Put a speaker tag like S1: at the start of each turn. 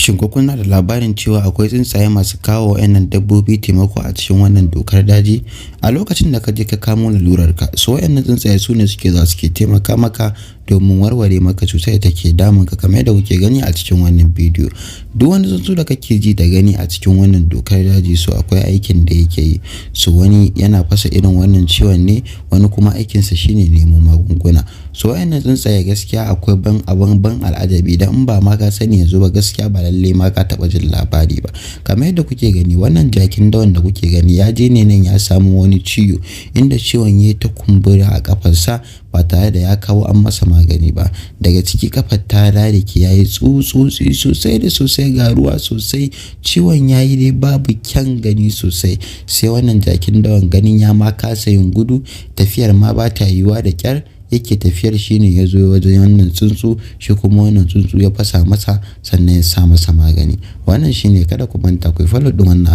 S1: Shin ko kuna da labarin cewa akwai tsuntsaye masu kawo wa waɗannan dabbobi taimako a cikin wannan dokar daji? A lokacin da ka je ka kamo lalurarka, su waɗannan tsuntsaye su ne suke taimaka maka domin warware maka cutar da take damunka, kamar yadda kuke gani a cikin wannan bidiyo. Duk wani tsuntsu da kake ji da gani a cikin wannan dokar daji so akwai aikin da yake yi. So wani yana fasa irin wannan ciwon ne, wani kuma aikinsa shine nemo magunguna. So waɗannan tsuntsaye gaskiya akwai ban al'ajabi, dan in ba ma ka sani yanzu ba gaskiya ba lalle ma ka taɓa jin labari ba. Kamar yadda kuke gani, wannan jakin dawan da kuke gani ya je ne nan ya samu wani ciwo, inda ciwon ya ta kumbura a kafarsa ba tare da ya kawo an masa magani ba. Daga ciki kafar ta rarike, ya yi tsutsotsi sosai da sosai, ga ruwa sosai, ciwon ya yi dai babu kyan gani sosai. Sai wannan jakin dawan ganin ya ma kasa yin gudu, tafiyar ma ba ta yiwuwa da kyar yake tafiyar, shine ya zo wajen wannan tsuntsu, shi kuma wannan tsuntsu ya fasa masa sannan ya sa masa magani. Wannan shine, kada ku manta ku follow din wannan